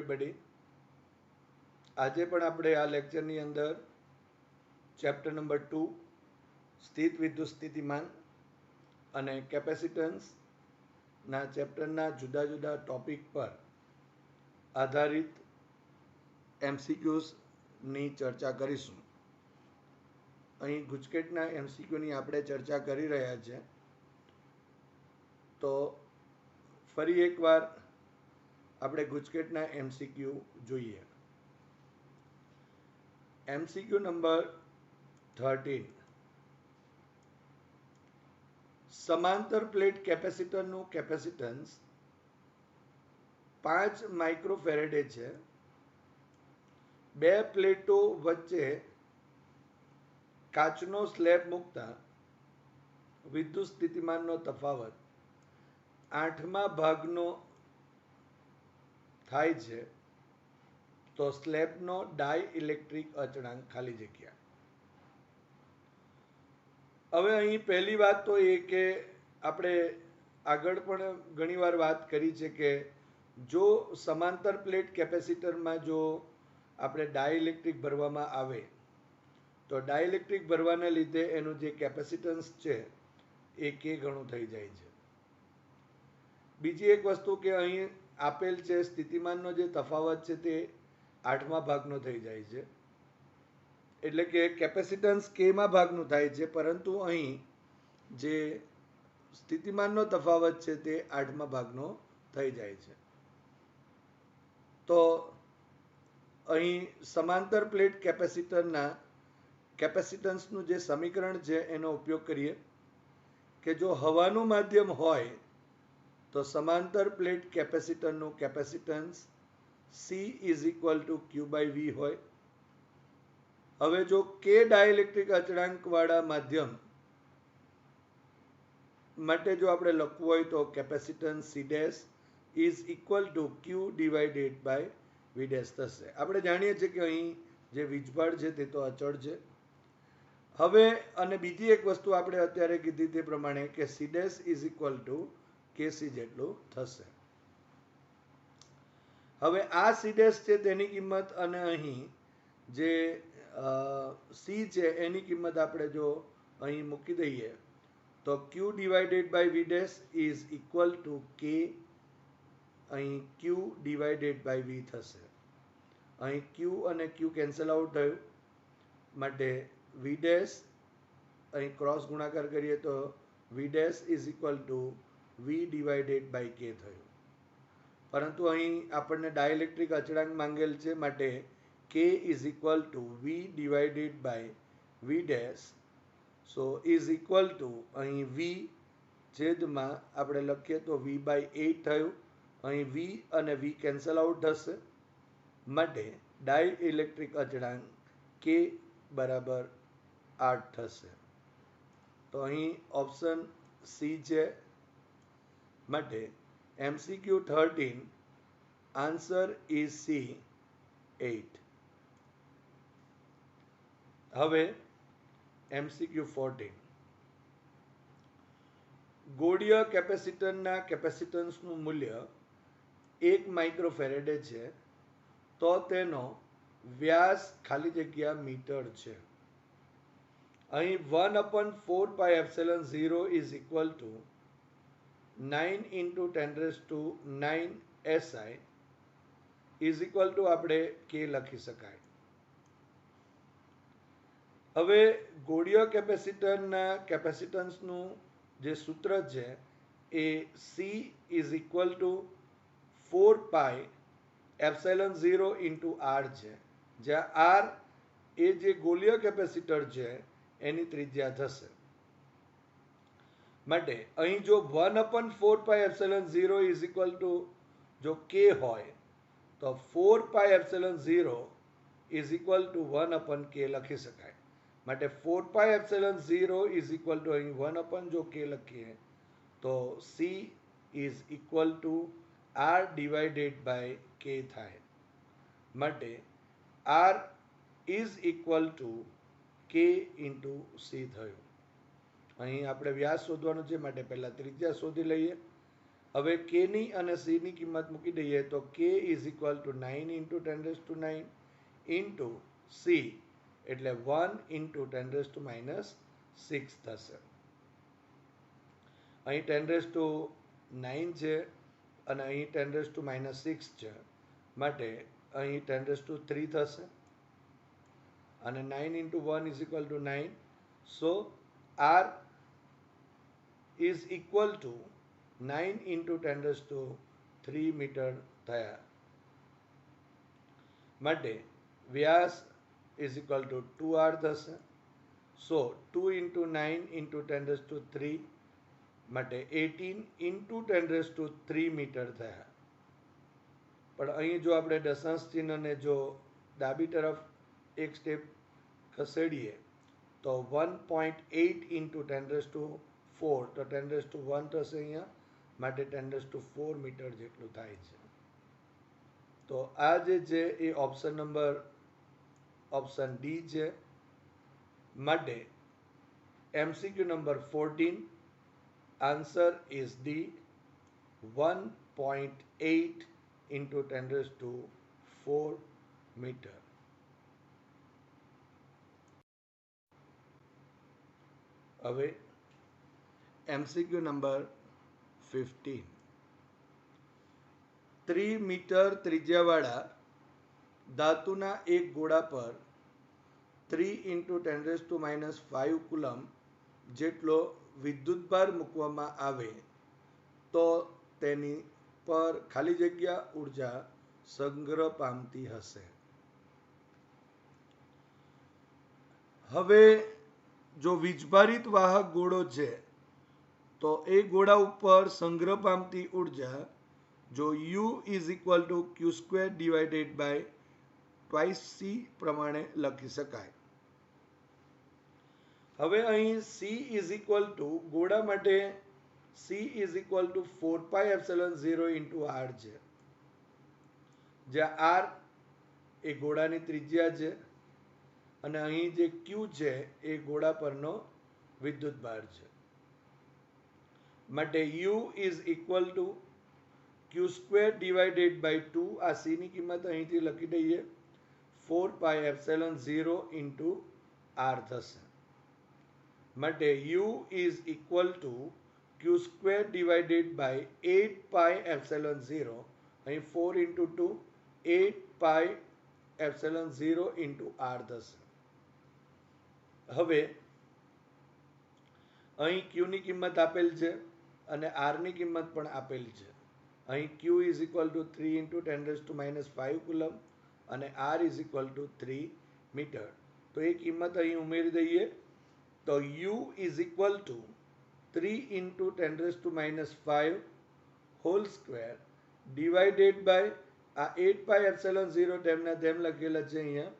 everybody. આજે પણ આપણે આ લેક્ચરની અંદર ચેપ્ટર નંબર 2 સ્થિત વિદ્યુત સ્થિતિમાન અને કેપેસિટન્સના ચેપ્ટરના જુદા જુદા ટોપિક પર આધારિત એમસીક્યુઝની ચર્ચા કરીશું. અહીં ગુજકેટના એમસીક્યુની આપણે ચર્ચા કરી રહ્યા છીએ. તો ફરી એકવાર આપણે ગુજકેટના એમસીક્યુ જોઈએ. MCQ number 13. સમાંતર પ્લેટ કેપેસિટરનું કેપેસિટન્સ 5 માઇક્રોફેરેડે છે. બે પ્લેટો વચ્ચે કાચનો સ્લેબ મૂકતા વિદ્યુત સ્થિતિમાનનો તફાવત 8મા ભાગનો થાય છે. તો સ્લેબનો ડાઇલેક્ટ્રિક અચળાંક ખાલી જગ્યા. હવે અહીં પહેલી વાત તો એ કે આપણે આગળ પણ ઘણીવાર વાત કરી છે કે જો સમાંતર પ્લેટ કેપેસિટરમાં જો આપણે ડાઇલેક્ટ્રિક ભરવામાં આવે તો ડાઇલેક્ટ્રિક ભરવાને લીધે એનું જે કેપેસિટન્સ છે એ કે ગણું થઈ જાય છે. બીજી એક વસ્તુ કે અહીં આપેલ છે સ્થિતિમાનનો જે તફાવત છે તે 8મા ભાગનો થઈ જાય છે. એટલે કે કેપેસિટન્સ કેમાં ભાગનું થાય છે, પરંતુ અહીં જે સ્થિતિમાનનો તફાવત છે તે 8મા ભાગનો થઈ જાય છે. તો અહીં સમાંતર પ્લેટ કેપેસિટરના કેપેસિટન્સનું જે સમીકરણ છે એનો ઉપયોગ કરીએ કે જો હવાનું માધ્યમ હોય તો સમાંતર પ્લેટ કેપેસિટરનું capacitance C is equal to Q by V હોય. હવે જો કે ડાઇલેક્ટ્રિક અચળાંકવાળા માધ્યમ માટે જો આપણે લખવું હોય તો capacitance C dash is equal to Q divided by V dash થશે. આપણે જાણીએ છીએ કે અહીં જે વીજભાર છે તે તો અચળ છે. હવે અને બીજી એક વસ્તુ આપણે અત્યારે કીધી તે પ્રમાણે કે C dash is equal two KC જેટલું થશે. હવે આ C ડેશ છે તેની કિંમત અને અહીં જે C છે એની કિંમત આપણે જો અહીં મૂકી દઈએ તો Q divided by V dash is equal to K અહીં Q ડિવાઇડેડ બાય V થશે. અહીં Q અને Q કેન્સલ આઉટ થયું માટે V ડેશ અહીં ક્રોસ ગુણાકાર કરીએ તો V dash is equal to V divided by K થયું. પરંતુ અહીં આપણને ડાઇલેક્ટ્રિક અચળાંક માંગેલ છે માટે K is equal to V divided by V dash. So is equal to અહીં V છેદમાં આપણે લખીએ તો V બાય 8 થયું. અહીં V અને V કેન્સલ આઉટ થશે માટે ડાઇલેક્ટ્રિક અચળાંક K બરાબર 8 થશે. તો અહીં ઓપ્શન C છે માટે MCQ 13 આન્સર ઇઝ C 8. હવે MCQ 14. ગોળીય કેપેસિટરના કેપેસિટન્સનું મૂલ્ય 1 માઇક્રોફેરેડે છે તો તેનો વ્યાસ ખાલી જગ્યા મીટર છે. અહીં 1/4πε0 is equal to 9 × 10⁹ SI is equal to આપણે K લખી શકાય. હવે ગોળીય કેપેસિટરના કેપેસિટન્સનું જે સૂત્ર છે એ C is equal to 4πε0 × R છે, જ્યાં R એ જે ગોળીય કેપેસિટર છે એની ત્રિજ્યા થશે. માટે અહીં જો 1/4πε0 ઇઝ ઇક્વલ ટુ જો K હોય તો 4πε0 ઇઝ ઇક્વલ ટુ 1/K લખી શકાય. માટે 4πε0 ઇઝ ઇક્વલ ટુ અહીં 1/ જો K લખીએ તો C is equal to R divided by K થાય. માટે R is equal to K into C થયું. અહીં આપણે વ્યાસ શોધવાનું છે માટે પહેલાં ત્રિજ્યા શોધી લઈએ. હવે k ની અને c ની કિંમત મૂકી દઈએ તો k is equal to 9 into 10⁹ into c એટલે 1 ઇન્ટુ 10⁻6 થશે. અહીં 10⁹ છે અને અહીં 10⁻6 છે, માટે અહીં 10⁻³ થશે અને 9 into 1 is equal to 9. So r is equal to 9 into 10⁻³ metre થયા. માટે વ્યાસ ઇઝ ઇક્વલ ટુ 2r થશે. સો 2 ઇન્ટુ 9 ઇન્ટુ 10⁻³ માટે 18 ઇન્ટુ 10⁻³ મીટર થયા. પણ અહીં જો આપણે દશાંશ ચિહ્નને જો ડાબી તરફ એક સ્ટેપ ખસેડીએ તો 1.8 ઇન્ટુ 10⁻⁴ તો 10⁻1 થશે અહીંયા, માટે 10⁻⁴ મીટર જેટલું થાય છે. તો આ જે છે એ ઓપ્શન ડી છે. માટે MCQ number 14, answer is D, 1.8 into 10⁻⁴ metre. હવે MCQ નંબર 15, 3 મીટર ત્રિજ્યાવાળા ધાતુના એક ગોળા પર 3 ઇન્ટુ 10⁻⁵ કુલમ જેટલો વિદ્યુતભાર મૂકવામાં આવે તો તેની પર ખાલી જગ્યા ઉર્જા સંગ્રહ પામતી હશે. હવે જો વીજભારિત વાહક ગોળો છે તો એ ગોળા ઉપર સંગ્રહ પામતી ઉર્જા જો U is equal to Q² divided by 2c પ્રમાણે લખી શકાય. હવે અહીં C ઇઝ ઇક્વલ ટુ ગોળા માટે C is equal to 4πε0 into r છે, જ્યાં r એ ગોળાની ત્રિજ્યા છે અને અહીં જે Q છે એ ગોળા પરનો વિદ્યુતભાર છે. માટે U is equal to Q² divided by 2, આ C ની કિંમત અહીંથી લખી દઈએ, 4πε0 ઇન્ટુ r થશે. માટે U is equal to Q² divided by 8πε0, અહીં 4 ઇન્ટુ 2, 8πε0 ઇન્ટુ r થશે. હવે અહીં Q ની કિંમત આપેલ છે અને R ની કિંમત પણ આપેલ છે. અહીં Q is equal to 3 into 10⁻⁵ coulomb અને R is equal to 3 metre. તો એ કિંમત અહીં ઉમેરી દઈએ તો U is equal to 3 into 10⁻⁵ whole square divided by આ 8πε0 તેમના તેમ લખેલા છે અહીંયા,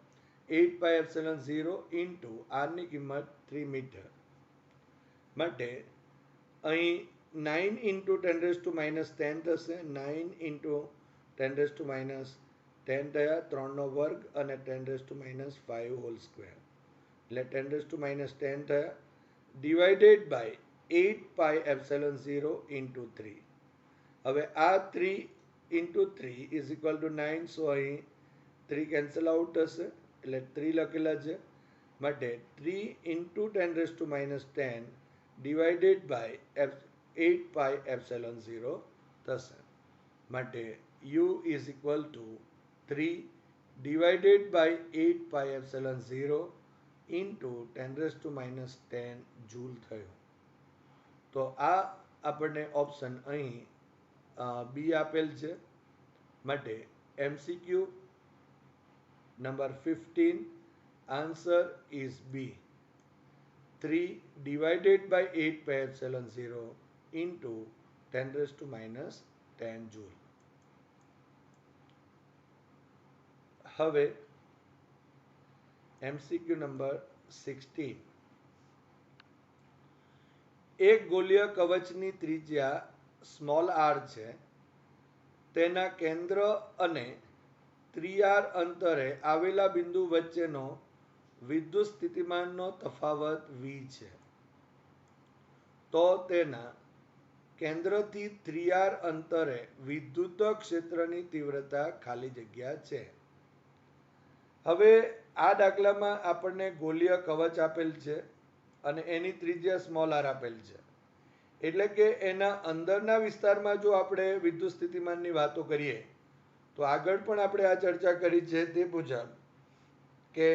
8πε0 ઇન્ટુ R ની કિંમત 3 મીટર. માટે અહીં 9 ઇન્ટુ 10⁻10 થશે, 9 ઇન્ટુ 10⁻10 થયા, 3નો વર્ગ અને 10⁻5 હોલ સ્ક્વેર એટલે 10⁻10 થયા, ડિવાઇડેડ બાય 8πε0 ઇન્ટુ 3. હવે આ 3 ઇન્ટુ 3 ઇઝ ઇક્વલ ટુ 9, સો અહીં 3 કેન્સલ આઉટ થશે એટલે 3 લખેલા છે. માટે 3 ઇન્ટુ 10⁻10 ડિવાઇડેડ બાય 8πε0 થશે. માટે U is equal to 3 divided by 8πε0 into 10⁻10 joule થયો. તો આ આપણને ઓપ્શન અહીં બી આપેલ છે. માટે MCQ number 15, answer is B, 3 divided by 8πε0 into 10⁻10 joule. હવે MCQ નંબર 16, એક ગોલીય કવચની ત્રિજ્યા સ્મોલ r છે, તેના કેન્દ્ર અને 3r અંતરે આવેલા બિંદુ વચ્ચેનો વિદ્યુત સ્થિતિમાનનો તફાવત V છે. તો તેના કેન્દ્રથી 3r અંતરે વિદ્યુત ક્ષેત્રની તીવ્રતા ખાલી જગ્યા છે. હવે આ દાખલામાં આપણને ગોલીય કવચ આપેલ છે અને એની ત્રિજ્યા સ્મોલ r આપેલ છે. એટલે કે એના અંદરના વિસ્તારમાં જો આપણે વિદ્યુત સ્થિતિમાનની વાતો કરીએ તો આગળ પણ આપણે આ ચર્ચા કરી છે તે મુજબ કે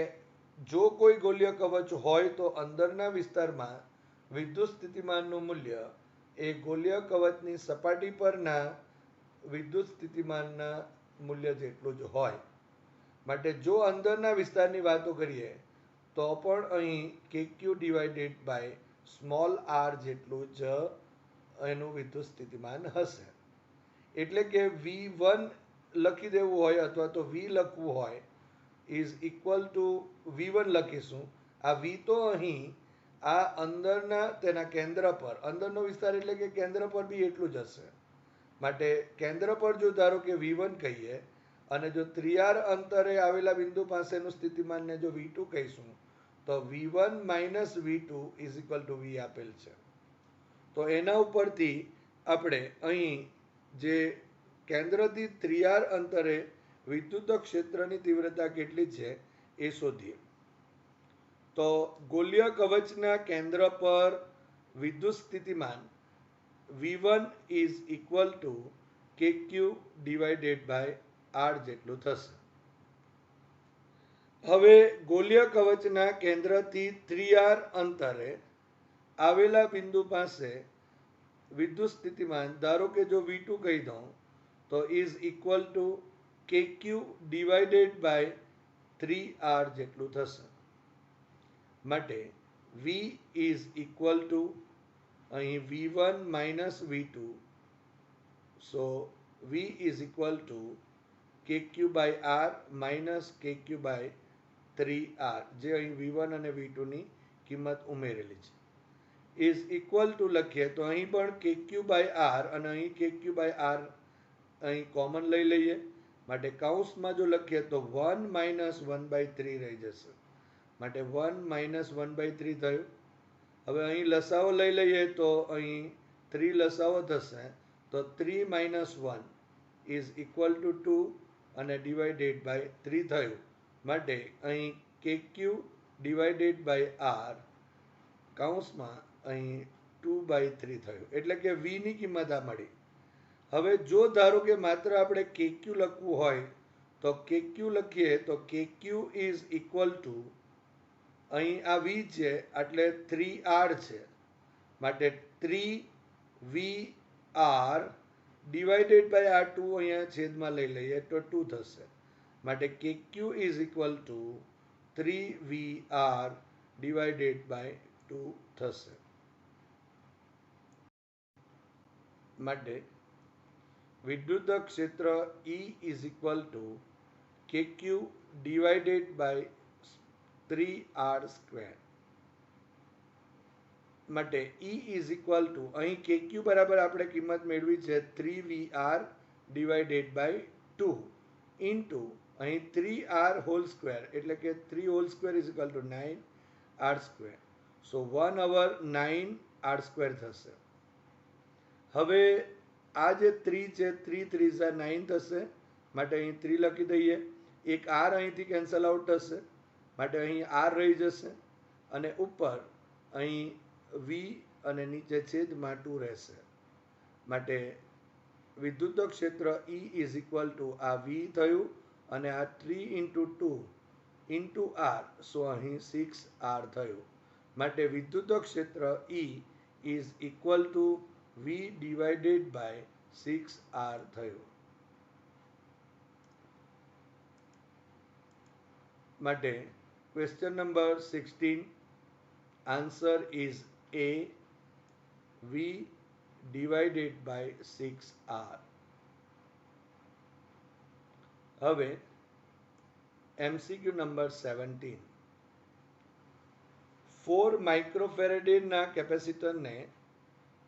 જો કોઈ ગોલીય કવચ હોય તો અંદરના વિસ્તારમાં વિદ્યુત સ્થિતિમાનનું મૂલ્ય એ ગોલીય કવચની સપાટી પરના વિદ્યુત સ્થિતિમાનના મૂલ્ય જેટલું જ હોય. માટે જો અંદરના વિસ્તારની વાતો કરીએ તો પણ અહીં KQ divided by small r જેટલું જ એનું વિદ્યુત સ્થિતિમાન હશે. એટલે કે V1 લખી દેવું હોય અથવા તો V લખવું હોય ઇઝ ઇક્વલ ટુ V1 લખીશું. આ V તો અહીં આ અંદરના તેના કેન્દ્ર પર, અંદરનો વિસ્તાર એટલે કે કેન્દ્ર પર બી એટલું જ હશે. માટે કેન્દ્ર પર જો ધારો કે V1 કહીએ અને જો 3r અંતરે આવેલા બિંદુ પાસેનું સ્થિતિમાનને જો V2 કહીશું તો V1 minus V2 is equal to V આપેલ છે. તો એના ઉપરથી આપણે અહીં જે કેન્દ્રથી 3r અંતરે વિદ્યુત ક્ષેત્રની તીવ્રતા કેટલી છે એ શોધીએ. તો ગોલીય કવચના કેન્દ્ર પર વિદ્યુત સ્થિતિમાન V1 is equal to KQ divided by r જેટલું થશે. હવે ગોલીય કવચના કેન્દ્રથી 3r અંતરે આવેલા બિંદુ પાસે વિદ્યુત સ્થિતિમાન ધારો કે જો V2 કહી દઉં તો is equal to KQ divided by 3r જેટલું થશે. માટે V ઇઝ ઇક્વલ ટુ અહીં V1 minus V2, so V is equal to KQ by r minus KQ by 3r, જે અહીં V1 અને V2 ની કિંમત ઉમેરેલી છે, ઇઝ ઇક્વલ ટુ લખીએ તો અહીં પણ KQ બાય r અને અહીં KQ બાય r અહીં કોમન લઈ લઈએ. માટે કૌંસમાં જો લખીએ તો 1 માઇનસ 1/3 રહી જશે. માટે 1 માઇનસ 1/3 થયું. હવે અહીં લસાવો લઈ લઈએ તો અહીં 3 લસાવો થશે તો 3 માઇનસ 1 ઇઝ ઇક્વલ ટુ 2 અને ડિવાઇડેડ બાય 3 થયું. માટે અહીં KQ ડિવાઇડેડ બાય r કૌંસમાં અહીં 2/3 થયું. એટલે કે V ની કિંમત આ મળી. હવે જો ધારો કે માત્ર આપણે KQ લખવું હોય તો KQ લખીએ તો KQ ઇઝ ઇક્વલ ટુ અહીં આ V છે એટલે 3r છે. માટે 3VR ડિવાઇડેડ બાય આ 2 અહીંયા છેદમાં લઈ લઈએ તો 2 થશે. માટે KQ is equal to 3VR divided by 2 થશે. માટે વિદ્યુત ક્ષેત્ર E is equal to KQ divided by 3r square. માટે E ઇઝ ઇક્વલ ટુ અહીં KQ બરાબર આપણે કિંમત મેળવી છે 3VR ડિવાઇડેડ બાય 2 ઇન્ટુ અહીં 3r હોલ સ્ક્વેર એટલે કે 3 hall square is equal two 9r square. So 1/9 r square થશે. હવે આ જે 3 છે 3 3 9 થશે. માટે અહીં 3 લખી દઈએ. એક r અહીંથી કેન્સલ આઉટ થશે. માટે અહીં r રહી જશે અને ઉપર અહીં V અને નીચે છેદમાં 2 રહેશે. માટે વિદ્યુત ક્ષેત્ર E ઇઝ ઇક્વલ ટુ આ V થયું અને આ 3 ઇન્ટુ 2 ઇન્ટુ r, સો અહીં 6r થયું. માટે વિદ્યુત ક્ષેત્ર E is equal to V divided by 6r થયું. માટે question number 16 answer is A, V divided by 6r. હવે MCQ નંબર 17 4 માઇક્રોફેરેડેના કેપેસિટરને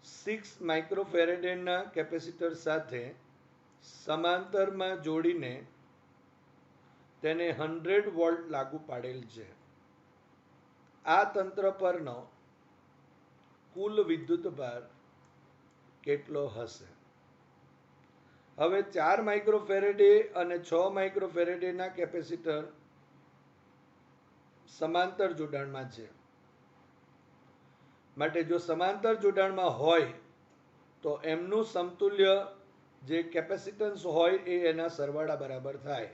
6 માઇક્રોફેરેડેના કેપેસિટર સાથે સમાંતરમાં જોડીને તેને 100 વોલ્ટ લાગુ પાડેલ છે. આ તંત્ર પરનો કુલ વિદ્યુત ભાર કેટલો હશે? હવે 4 માઇક્રોફેરેડે અને 6 માઇક્રોફેરેડેના કેપેસિટર સમાંતર જોડાણમાં છે. માટે જો સમાંતર જોડાણમાં હોય તો એમનું સમતુલ્ય જે કેપેસિટન્સ હોય એ એના સરવાળા બરાબર થાય.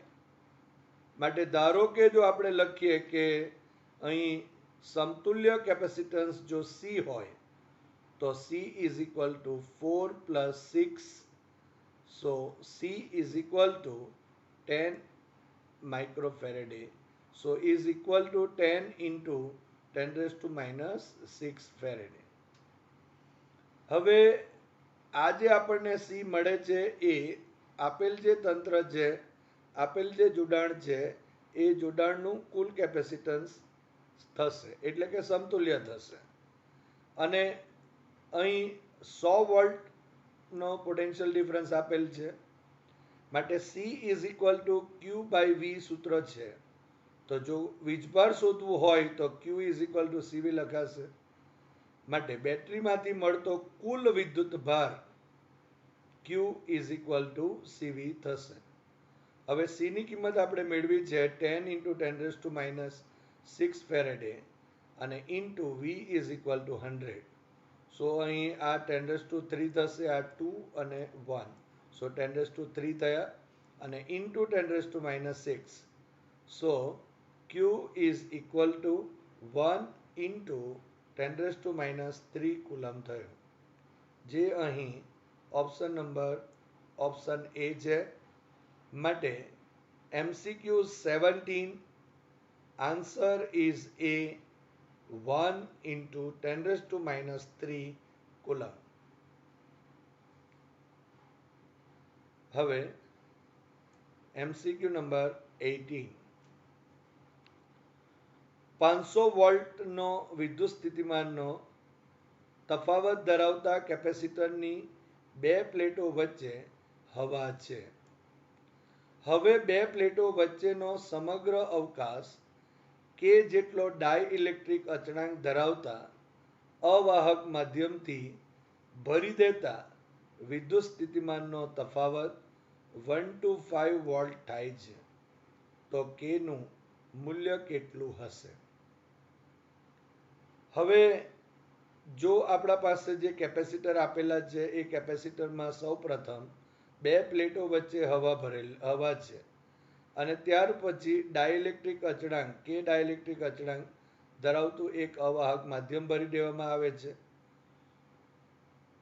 માટે ધારો કે જો આપણે લખીએ કે અહીં સમતુલ્ય કેપેસિટન્સ જો C હોય તો C is equal to 4 plus 6, so C is equal to 10 microfarad, so is equal to 10 into 10 raised to minus 6 farad. હવે આ જે આપણને C મળે છે એ આપેલ જે તંત્ર છે, આપેલ જે જોડાણ છે એ જોડાણનું કુલ કેપેસિટન્સ થશે, એટલે કે સમતુલ્ય થશે. અને અહીં 100 વોલ્ટનો પોટેન્શિયલ ડિફરન્સ આપેલ છે. માટે C is equal to Q by V સૂત્ર છે. તો જો વીજભાર શોધવું હોય તો Q is equal two CV લખાશે. માટે બેટરીમાંથી મળતો કુલ વિદ્યુત ભાર Q is equal two CV થશે. હવે C ની કિંમત આપણે મેળવી છે 10 into 10 raise to minus 6 farad અને into V is equal to 100. So અહીં આ 10 રેઝ ટુ 3 થશે, આ 2 અને 1, સો 10 રેઝ ટુ 3 થયા અને into 10 raise to minus 6. So Q is equal to 1 into 10 raise to minus 3 coulomb થયો, જે અહીં ઓપ્શન નંબર ઓપ્શન એ છે. માટે MCQ 17 answer is A, 1 into 10 raise to minus 3 coulomb. હવે MCQ નંબર 18, 500 વોલ્ટનો વિદ્યુત સ્થિતિમાનનો તફાવત ધરાવતા કેપેસિટરની બે પ્લેટો વચ્ચે હવા છે. હવે બે પ્લેટો વચ્ચેનો સમગ્ર અવકાશ કે જેટલો ડાઇલેક્ટ્રિક અચળાંક ધરાવતા અવાહક માધ્યમથી ભરી દેતા વિદ્યુત સ્થિતિમાનનો તફાવત 1 to 5 વોલ્ટ થાય છે. તો K નું મૂલ્ય કેટલું હશે? હવે જો આપણા પાસે જે કેપેસિટર આપેલા છે એ કેપેસિટરમાં સૌ પ્રથમ બે પ્લેટો વચ્ચે હવા છે અને ત્યાર પછી ડાઇલેક્ટ્રિક અચળાંક કે ડાઇલેક્ટ્રિક અચળાંક ધરાવતું એક અવાહક માધ્યમ ભરી દેવામાં આવે છે.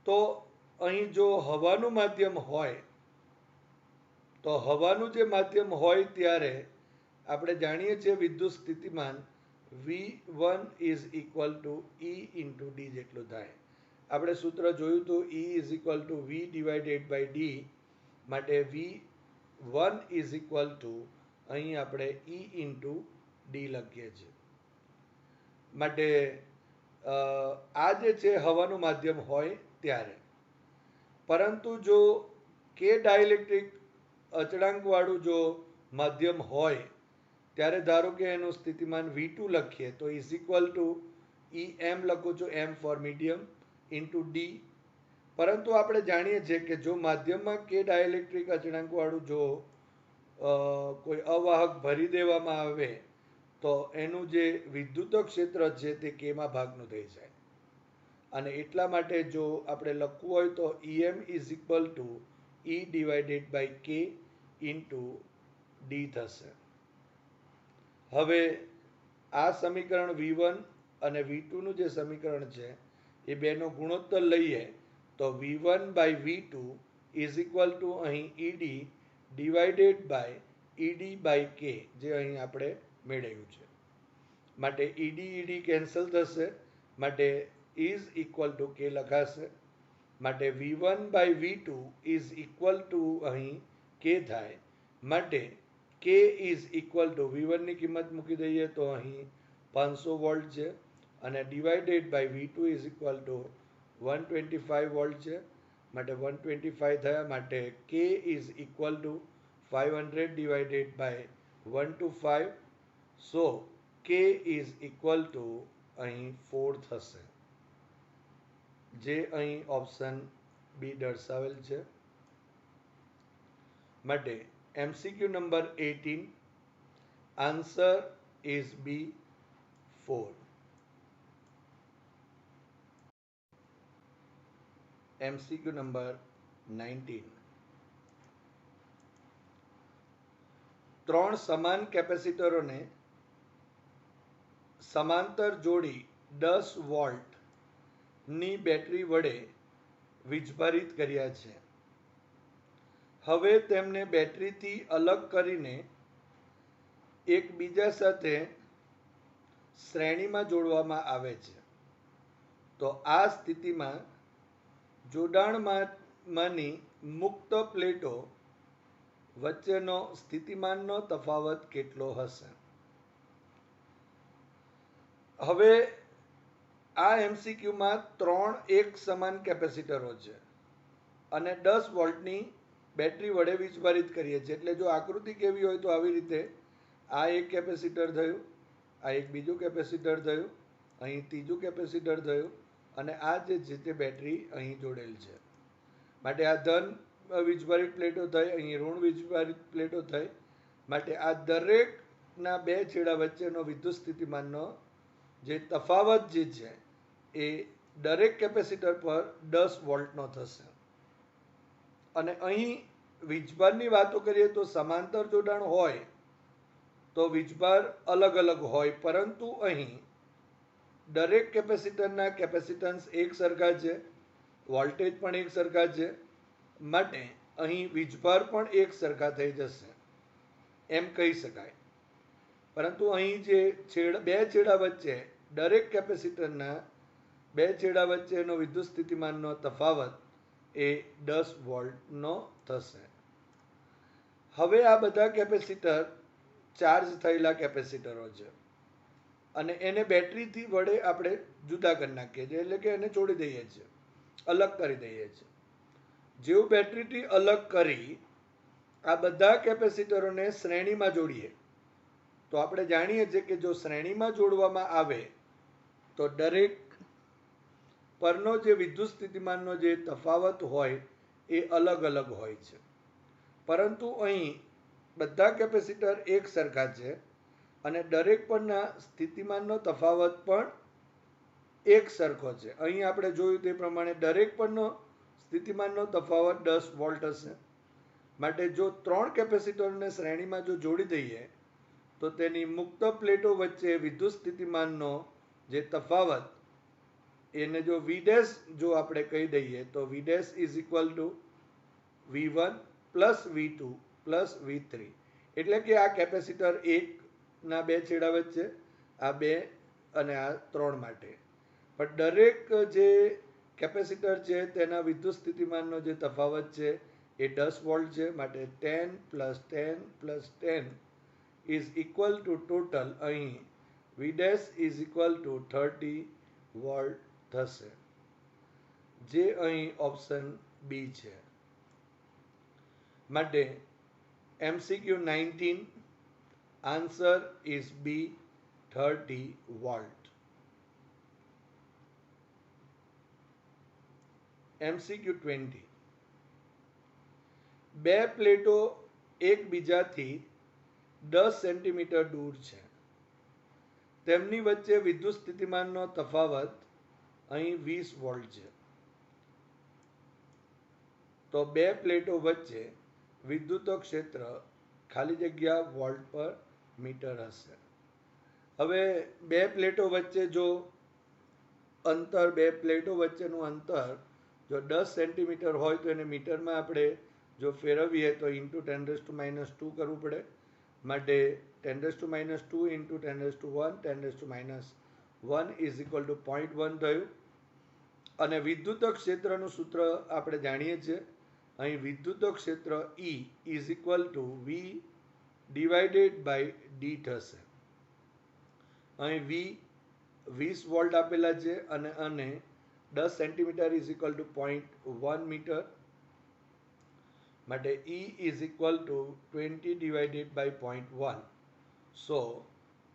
તો અહીં જો હવાનું માધ્યમ હોય તો હવાનું જે માધ્યમ હોય ત્યારે આપણે જાણીએ છીએ વિદ્યુત સ્થિતિમાન V1 is equal to E into D જેટલું થાય. આપણે સૂત્ર જોયું હતું E is equal to V divided by D. માટે V1 ઇઝ ઇક્વલ ટુ અહીં આપણે E ઇન્ટુ D લખીએ છીએ. માટે આ જે છે હવાનું માધ્યમ હોય ત્યારે, પરંતુ જો કે ડાઇલેક્ટ્રિક અચળાંકવાળું જો માધ્યમ હોય ત્યારે ધારો કે એનું સ્થિતિમાન V2 લખીએ તો ઇઝ ઇક્વલ ટુ EM લખું છું, M for medium, into D. પરંતુ આપણે જાણીએ છીએ કે જો માધ્યમમાં કે ડાઇલેક્ટ્રિક અચળાંકવાળું જો કોઈ અવાહક ભરી દેવામાં આવે તો એનું જે વિદ્યુત ક્ષેત્ર છે તે કેમાં ભાગનું થઈ જાય. અને એટલા માટે જો આપણે લખવું હોય તો EM is equal to E divided by K into D થશે. હવે આ સમીકરણ V1 અને V2 નું જે સમીકરણ છે એ બેનો ગુણોત્તર લઈએ તો V1 by V2 is equal to અહીં ED divided by ED by K, જે અહીં આપણે મેળવ્યું છે. માટે ED કેન્સલ થશે, માટે ઇઝ ઇક્વલ ટુ K લખાશે. માટે V1 by V2 is equal to અહીં K થાય. માટે K is equal to V1 ની કિંમત મૂકી દઈએ તો અહીં 500 વોલ્ટ છે અને divided by V2 is equal to 125 volt છે. માટે 125 થયા. માટે K is equal to 500 divided by 125. So K is equal to અહીં 4 થશે, જે અહીં ઓપ્શન બી દર્શાવેલ છે. માટે MCQ number 18 answer is B 4. MCQ number 19 ત્રણ સમાન કેપેસિટરોને સમાંતર જોડી 10 વોલ્ટ ની બેટરી વડે વીજભારિત કર્યા છે. હવે તેમને બેટરીથી અલગ કરીને એકબીજા સાથે શ્રેણીમાં જોડવામાં આવે છે. તો આ સ્થિતિમાં જોડાણમાંની મુક્ત પ્લેટો વચ્ચેનો સ્થિતિમાનનો તફાવત કેટલો હશે? હવે આ MCQમાં ત્રણ એક સમાન કેપેસિટરો છે અને 10 વોલ્ટની બેટરી વડે વીજભારિત કરીએ છીએ. એટલે જો આકૃતિ કેવી હોય તો આવી રીતે આ એક કેપેસિટર થયું, આ એક બીજું કેપેસિટર થયું, અહીં ત્રીજું કેપેસિટર થયું અને આ જે છે તે બેટરી અહીં જોડેલ છે. માટે આ ધન વીજભારિત પ્લેટો થઈ, અહીં ઋણ વીજભારિત પ્લેટો થઈ. માટે આ દરેકના બે છેડા વચ્ચેનો વિદ્યુત સ્થિતિમાનનો જે તફાવત જે છે એ દરેક કેપેસિટર પર 10 વોલ્ટનો થશે. અને અહીં વીજભારની વાતો કરીએ તો સમાંતર જોડાણ હોય તો વીજભાર અલગ અલગ હોય, પરંતુ અહીં દરેક કેપેસિટરના કેપેસિટન્સ એક સરખા છે, વોલ્ટેજ પણ એક સરખા છે. માટે અહીં વીજભાર પણ એક સરખા થઈ જશે એમ કહી શકાય. પરંતુ અહીં જે બે છેડા વચ્ચે દરેક કેપેસિટરના બે છેડા વચ્ચેનો વિદ્યુત સ્થિતિમાનનો તફાવત એ 10 વોલ્ટનો થશે. હવે આ બધા કેપેસિટર ચાર્જ થયેલા કેપેસિટરો છે અને એને બેટરીથી વડે આપણે જુદા કરી નાખીએ છીએ, એટલે કે એને છોડી દઈએ છીએ, અલગ કરી દઈએ છીએ. જેવું બેટરીથી અલગ કરી આ બધા કેપેસિટરોને શ્રેણીમાં જોડીએ તો આપણે જાણીએ છીએ કે જો શ્રેણીમાં જોડવામાં આવે તો દરેક પરનો જે વિદ્યુત સ્થિતિમાનનો જે તફાવત હોય એ અલગ અલગ હોય છે. પરંતુ અહીં બધા કેપેસિટર એક સરખા છે અને દરેક પરના સ્થિતિમાનનો તફાવત પણ એક સરખો છે. અહીં આપણે જોયું તે પ્રમાણે દરેક પરનો સ્થિતિમાનનો તફાવત 10 વોલ્ટ હશે. માટે જો ત્રણ કેપેસિટરને શ્રેણીમાં જો જોડી દઈએ તો તેની મુક્ત પ્લેટો વચ્ચે વિદ્યુત સ્થિતિમાનનો જે તફાવત એને જો V' જો આપણે કહી દઈએ તો V' is equal to V1 plus V2 plus V3. એટલે કે આ કેપેસિટર 1ના બે છેડા વચ્ચે, આ 2 અને આ 3 માટે. પણ દરેક જે કેપેસિટર છે તેના વિદ્યુત સ્થિતિમાનનો જે તફાવત છે એ 10 વોલ્ટ છે. માટે 10 plus 10 plus 10 is equal to total અહીં V' is equal to 30 volt થશે, જે અહીં ઓપ્શન બી છે. માટે MCQ 19 answer is B 30 volt. MCQ 20 બે પ્લેટો એકબીજાથી 10 સેન્ટીમીટર દૂર છે. તેમની વચ્ચે વિદ્યુત સ્થિતિમાનનો તફાવત અહીં 20 વોલ્ટ છે. તો બે પ્લેટો વચ્ચે વિદ્યુત ક્ષેત્ર ખાલી જગ્યા વોલ્ટ પર મીટર હશે. હવે બે પ્લેટો વચ્ચે જો અંતર, બે પ્લેટો વચ્ચેનું અંતર જો 10 સેન્ટીમીટર હોય તો એને મીટરમાં આપણે જો ફેરવીએ તો ઇન્ટુ 10⁻² કરવું પડે. માટે 10⁻² ઇન્ટુ 10⁻1 10⁻1 ઇઝ ઇક્વલ ટુ 0.1 થયું. અને વિદ્યુત ક્ષેત્રનું સૂત્ર આપણે જાણીએ છીએ. અહીં વિદ્યુત ક્ષેત્ર E is equal to V divided by D થશે. અહીં V 20 વોલ્ટ આપેલા છે અને 10 centimetre is equal to 0.1 metre. માટે E is equal to 20 divided by 0.1. So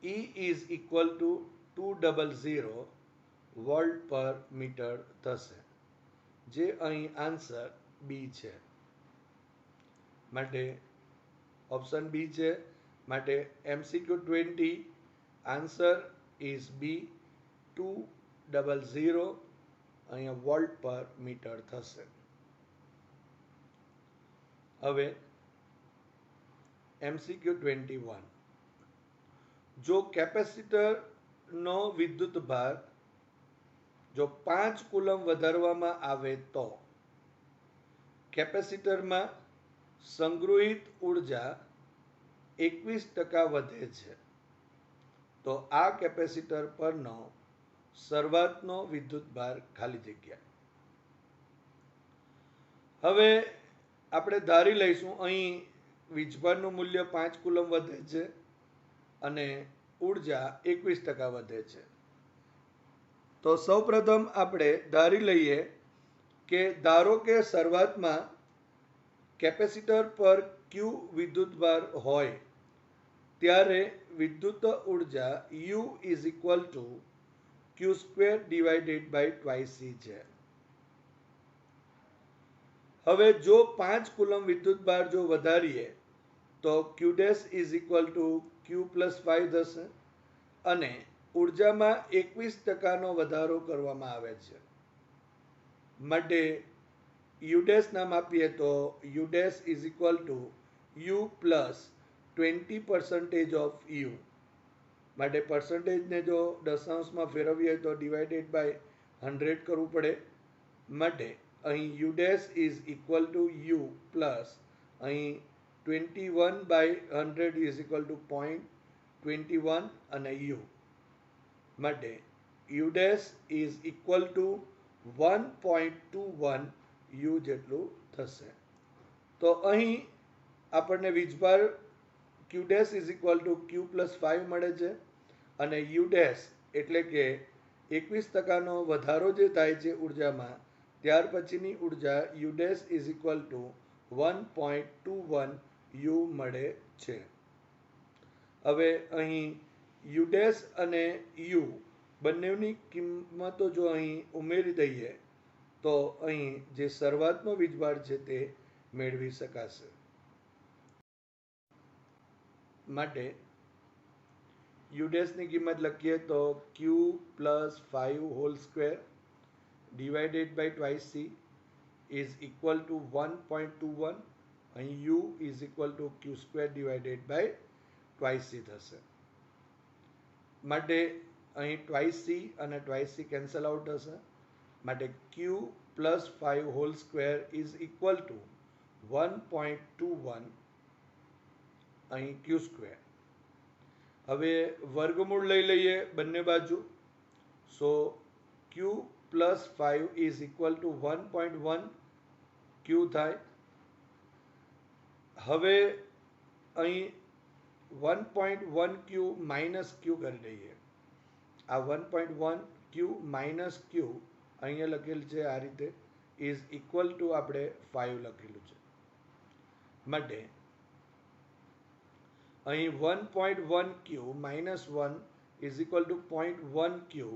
E is equal to 200 volt per metre થશે. જે અહીં આન્સર બી છે. માટે ઓપ્શન બી છે. માટે MCQ 20 આન્સર ઇઝ બી 200 અહીંયા વોલ્ટ પર મીટર થશે. હવે MCQ 21 જો કેપેસિટરનો વિદ્યુત ભાર જો 5 કુલમ વધારવામાં આવે તો કેપેસિટરમાં સંગ્રહિત ઉર્જા 21% વધે છે. તો આ કેપેસિટર પરનો શરૂઆતનો વિદ્યુત ભાર ખાલી જગ્યા. હવે આપણે ધારી લઈશું અહીં વીજભારનું મૂલ્ય 5 કુલમ વધે છે અને ઉર્જા 21% વધે છે. તો સૌપ્રથમ આપણે ધારી લઈએ કે ધારો કે શરૂઆતમાં કેપેસિટર પર ક્યુ વિદ્યુતભાર હોય ત્યારે વિદ્યુત ઉર્જા U is equal to Q square divided by twice C છે. હવે જો 5 કુલમ વિદ્યુતભાર જો વધારીએ તો Q dash is equal to Q plus 5 થશે અને ઉર્જામાં 21%નો વધારો કરવામાં આવે છે. માટે યુ ડેશ નામ આપીએ તો you dash is equal to you plus 20% of you. માટે પર્સન્ટેજને જો દશાંશમાં ફેરવીએ તો ડિવાઇડેડ બાય 100 કરવું પડે. માટે અહીં you dash is equal to you plus અહીં 21/100 ઇઝ ઇક્વલ ટુ 0.21 અને યુ. માટે you dash is equal to 1.21 you જેટલું થશે. તો અહીં આપણને વીજભાર ક્યુ dash is equal to Q plus 5 મળે છે અને યુ ડેશ એટલે કે 21%નો વધારો જે થાય છે ઉર્જામાં ત્યાર પછીની ઉર્જા you dash is equal to 1.21 you મળે છે. હવે અહીં યુ ડેશ અને યુ બંનેની કિંમતો જો અહીં ઉમેરી દઈએ તો અહીં જે શરૂઆતનો વીજભાર છે તે મેળવી શકાશે. માટે યુ ડેશની કિંમત લખીએ તો Q plus 5 whole square divided by twice C is equal to 1.21. અહીં U is equal to Q square divided by twice C થશે. માટે અહીં ટ્વાઇસ સી અને ટ્વાઇસ સી કેન્સલ આઉટ થશે. માટે Q plus 5 whole square is equal to 1.21 અહીં Q square. હવે વર્ગમૂળ લઈ લઈએ બંને બાજુ. સો ક્યુ પ્લસ 5 ઇઝ ઇક્વલ ટુ 1.1 ક્યુ થાય. હવે અહીં 1.1 ક્યુ માઇનસ ક્યુ કરી દઈએ. આ 1.1 ક્યુ માઇનસ ક્યુ અહીંયા લખેલ છે આ રીતે ઇઝ ઇક્વલ ટુ આપણે 5 લખેલું છે. માટે અહીં 1.1 Q minus 1 is equal to 0.1 Q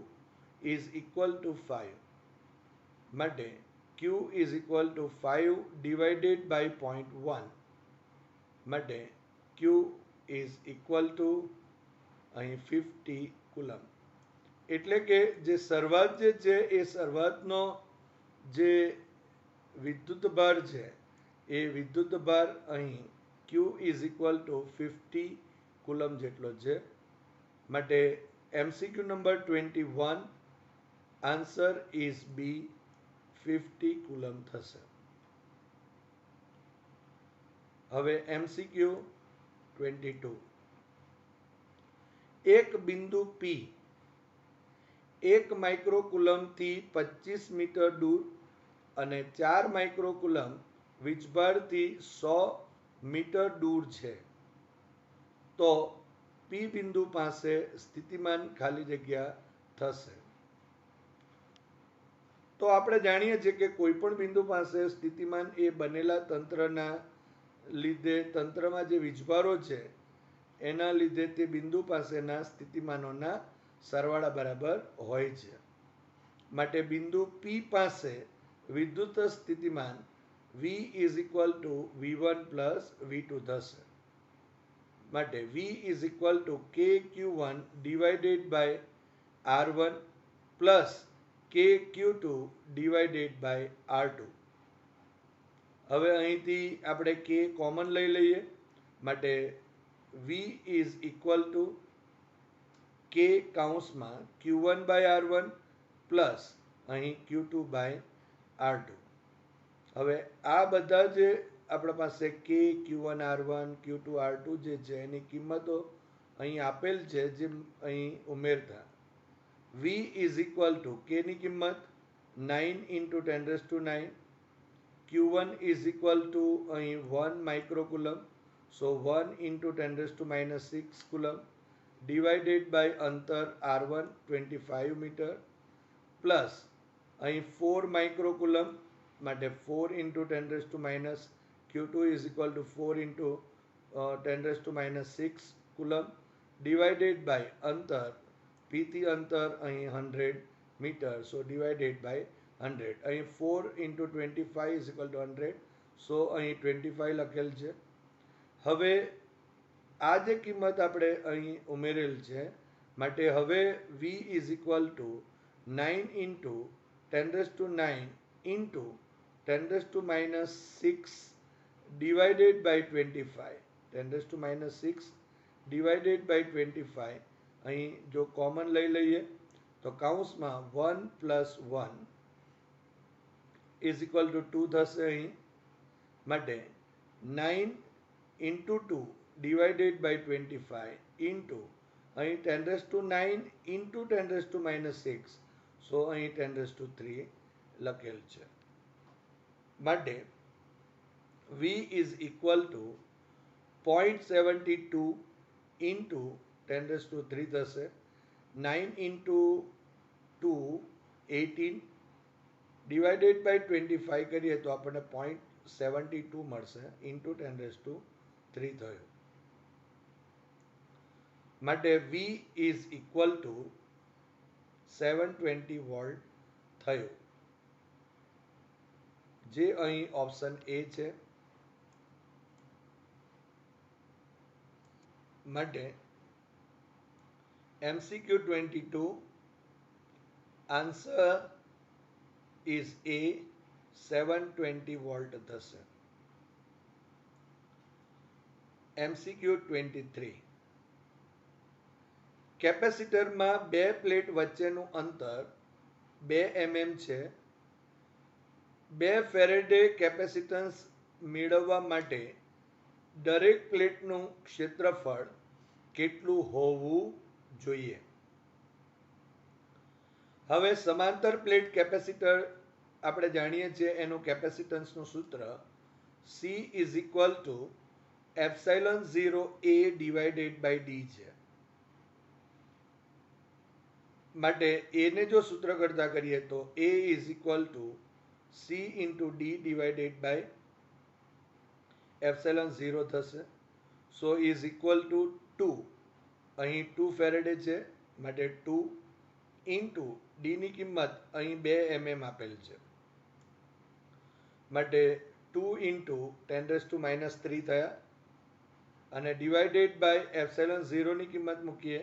is equal to 5. માટે Q is equal to 5 divided by 0.1. માટે ક્યુ ઇઝ ઇક્વલ ટુ અહીં 50 કુલમ. એટલે કે જે શરૂઆત જે છે એ શરૂઆતનો જે વિદ્યુત ભાર છે એ વિદ્યુત ભાર અહીં Q is equal to 50 coulomb જેટલો છે. માટે MCQ number 21 answer is B 50 coulomb થશે. હવે MCQ 22 એક બિંદુ P 1 માઇક્રોકુલમથી 25 મીટર દૂર અને 4 માઇક્રોકુલમ વીજભારથી 100 મીટર દૂર છે તો P બિંદુ પાસે સ્થિતિમાન ખાલી જગ્યા થશે. તો આપણે જાણીએ છીએ કે કોઈ પણ બિંદુ પાસે સ્થિતિમાન એ બનેલા તંત્રના લીધે તંત્રમાં જે વીજભારો છે એના લીધે તે બિંદુ પાસેના સ્થિતિમાનોના સરવાળા બરાબર હોય છે. માટે બિંદુ P પાસે વિદ્યુત સ્થિતિમાન V is equal to V1 plus V2 થશે. માટે V is equal to KQ1 divided by R1 plus KQ2 divided by R2. હવે અહીંથી આપણે K કોમન લઈ લઈએ. માટે V is equal to K કાઉન્સમાં Q1 બાય R1 પ્લસ અહીં Q2 બાય R2. હવે આ બધા જે આપણા પાસે K Q1 R1 Q2 R2 જે છે એની કિંમતો અહીં આપેલ છે, જે અહીં ઉમેરતા V is equal to K ની કિંમત 9 into 10⁹, Q1 is equal to અહીં 1 microcoulomb, so 1 into 10⁻6 coulomb divided by અંતર R1 25 મીટર પ્લસ અહીં 4 માઇક્રોકુલમ, માટે 4 into 10⁻, Q2 is equal to 4 into 10⁻6 coulomb divided by અંતર P થી અંતર અહીં 100 મીટર, સો ડિવાઇડેડ બાય 100. અહીં 4 into 25 is equal to 100, so અહીં 25 લખેલ છે. હવે આ જે કિંમત આપણે અહીં ઉમેરેલ છે, માટે હવે V is equal to 9 into 10⁹ into 10⁻6 divided by 25, 10⁻6 divided by 25. અહીં જો કોમન લઈ લઈએ તો કાઉન્સમાં 1 પ્લસ 1 ઇઝ ઇક્વલ ટુ 2 થશે અહીં. માટે 9 ઇન્ટુ 2 ડિવાઇડેડ બાય 25 ઇન્ટુ અહીં 10⁹ ઇન્ટુ 10⁻6, સો અહીં 10⁻3 લખેલ છે. માટે V is equal two 0.72 into 10⁻3 થશે. 9 ઇન્ટુ 2 18 ડિવાઇડેડ બાય 25 કરીએ તો આપણને 0.72 મળશે ઇન્ટુ 10⁻3 થયું. માટે V is equal two 720 volt થયું, જે અહીં ઓપ્શન A છે. માટે MCQ 22 answer is A, 720 volt થશે. MCQ 23 કેપેસિટરમાં બે પ્લેટ વચ્ચેનું અંતર 2 mm છે. 2 ફેરેડે કેપેસિટન્સ મેળવવા માટે દરેક પ્લેટનું ક્ષેત્રફળ કેટલું હોવું જોઈએ? હવે સમાંતર પ્લેટ કેપેસિટર આપણે જાણીએ છીએ એનું કેપેસિટન્સનું સૂત્ર C is equal to ε0 A divided by D છે. માટે A ને જો સૂત્ર કરતા કરીએ તો A is equal to C into D divided by ε0 થશે. સો ઇઝ ઇક્વલ ટુ 2, અહીં 2 ફેરેડે છે, માટે 2 ઇન્ટુ D ની કિંમત અહીં 2 mm આપેલ છે, માટે 2 ઇન્ટુ 10⁻³ થયા. અને ડિવાઇડેડ બાય ε0 ની કિંમત મૂકીએ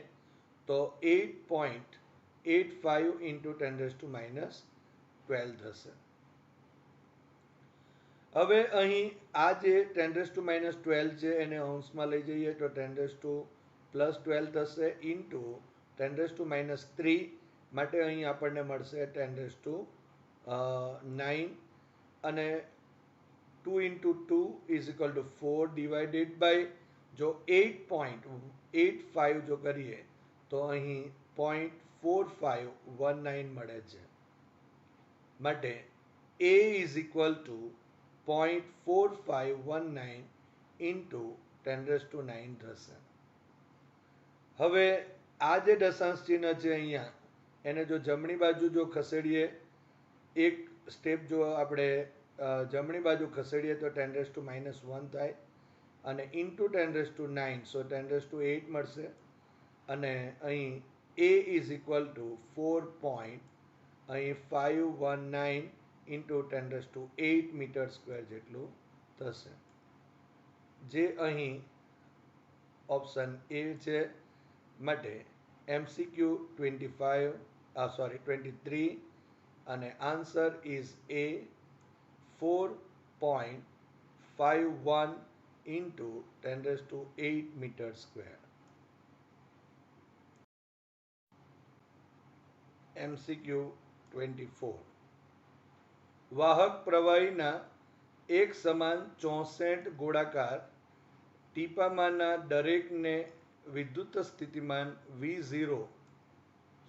તો 8.85 ઇન્ટુ 10⁻12 થશે. હવે અહીં આ જે 10⁻12 છે એને અંશમાં લઈ જઈએ તો 10⁻12 થશે ઇન્ટુ 10⁻3, માટે અહીં આપણને મળશે 10⁻9, અને 2 into 2 is equal to 4 divided by જો 8.85 જો કરીએ તો અહીં 0.4519 મળે છે. માટે A is equal two 0.4519 into 10⁻9 થશે. હવે આ જે દશાંશ ચિહ્ન છે અહીંયા એને જો જમણી બાજુ જો ખસેડીએ, એક સ્ટેપ જો આપણે જમણી બાજુ ખસેડીએ તો 10⁻1 થાય, અને ઇન્ટુ 10⁻9, સો 10⁻8 મળશે. અને અહીં A is equal to 4.519 into 10⁸ metre square જેટલું થશે, જે અહીં ઓપ્શન એ છે. માટે MCQ 23 અને answer is A 4.51 into 10⁸ metre square. MCQ 24. વાહક પ્રવાહીના એક સમાન 64 ગોળાકાર ટીપામાંના દરેકને વિદ્યુત સ્થિતિમાન V0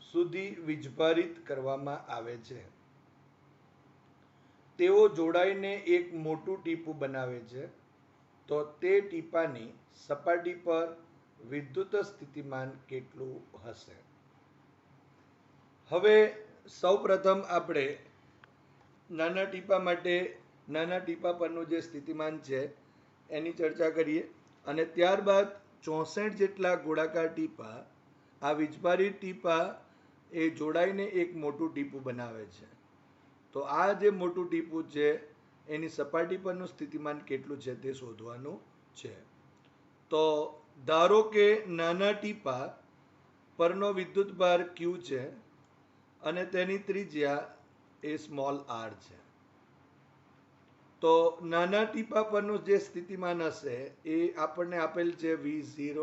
સુધી વીજભારિત કરવામાં આવે છે. તેઓ જોડાઈને એક મોટું ટીપું બનાવે છે. તો તે ટીપાની સપાટી પર વિદ્યુત સ્થિતિમાન કેટલું હશે? હવે સૌપ્રથમ આપણે નાના ટીપા માટે નાના ટીપા પરનું જે સ્થિતિમાન છે એની ચર્ચા કરીએ, અને ત્યારબાદ 64 જેટલા ગોળાકાર ટીપા, આ વીજભારિત ટીપા એ જોડાઈને એક મોટું ટીપું બનાવે છે. તો આ જે મોટું ટીપું છે એની સપાટી પરનું સ્થિતિમાન કેટલું છે તે શોધવાનું છે. તો ધારો કે નાના ટીપા પરનો વિદ્યુતભાર Q છે અને તેની ત્રિજ્યા એ સ્મોલ r છે. તો નાના ટીપા પરનું જે સ્થિતિમાન હશે એ આપણને આપેલ છે V0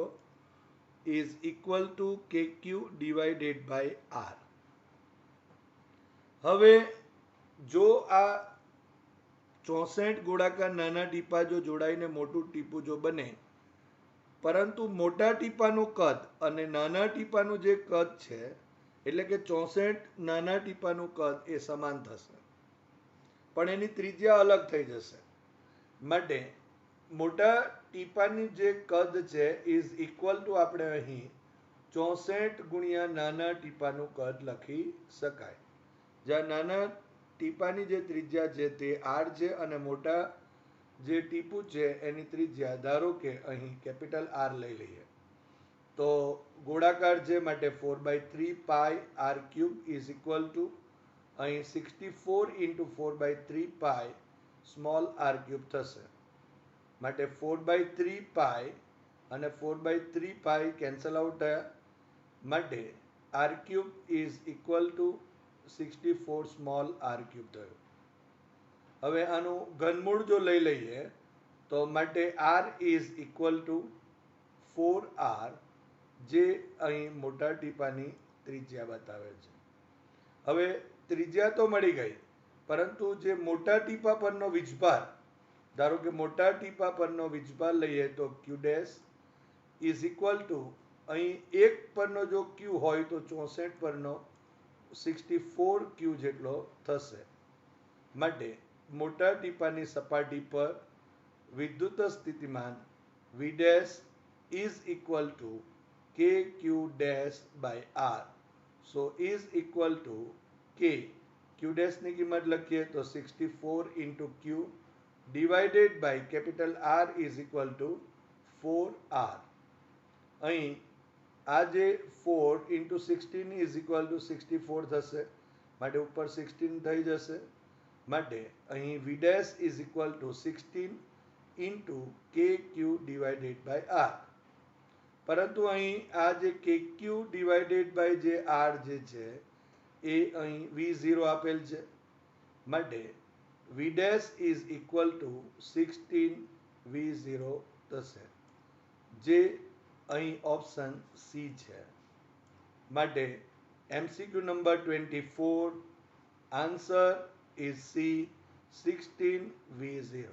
is equal to KQ divided by R. હવે જો આ 64 ગોળાકાર નાના ટીપા જો જોડાઈને મોટું ટીપું જો બને, પરંતુ મોટા ટીપાનું કદ અને નાના ટીપાનું જે કદ છે, એટલે કે 64 નાના ટીપાનું કદ એ સમાન થશે, પણ એની ત્રિજ્યા અલગ થઈ જશે. માટે મોટા ટીપાની જે કદ છે ઇઝ ઇક્વલ ટુ આપણે અહીં 64 ગુણ્યા નાના ટીપાનું કદ લખી શકાય, જ્યાં નાના ટીપાની જે ત્રિજ્યા છે તે r છે અને મોટા જે ટીપું છે એની ત્રિજ્યા ધારો કે અહીં કેપિટલ R લઈ લઈએ. તો ગોળાકાર છે માટે 4/3 પાઈ r³ ઇઝ ઇક્વલ ટુ અહીં 64 ઇન્ટુ 4/3 પાઈ સ્મોલ r³ થશે. માટે 4/3 પાઈ અને 4/3 પાઈ કેન્સલ આઉટ થયા, માટે r³ is equal two 64 small r³ થયું. હવે આનું ઘનમૂળ જો લઈ લઈએ તો માટે r is equal to 4r, જે અહીં મોટા ટીપાની ત્રિજ્યા બતાવે છે. હવે ત્રિજ્યા તો મળી ગઈ, પરંતુ જે મોટા ટીપા પરનો વીજભાર, ધારો કે મોટા ટીપા પરનો વીજભાર લઈએ તો Q dash is equal to અહીં એક પરનો જો Q હોય તો 64 પરનો 64 Q જેટલો થશે. માટે મોટા ટીપાની સપાટી પર વિદ્યુત સ્થિતિમાન V dash is equal to KQ dash by R. So is equal to K, Q ડેશની કિંમત લખીએ તો 64 into Q divided by capital R is equal to 4R. અહીં આ જે 4 ઇન્ટુ 16 ઇઝ ઇક્વલ ટુ 64 થશે, માટે ઉપર 16 થઈ જશે. માટે અહીં V dash is equal to 16 into KQ divided by R. પરંતુ અહીં આ જે KQ ડિવાઇડેડ બાય જે R જે છે એ અહીં V0 આપેલ છે, માટે V dash is equal to 16 V0 થશે, જે અહીં ઓપ્શન C છે. માટે MCQ number 24 answer is C 16 V0.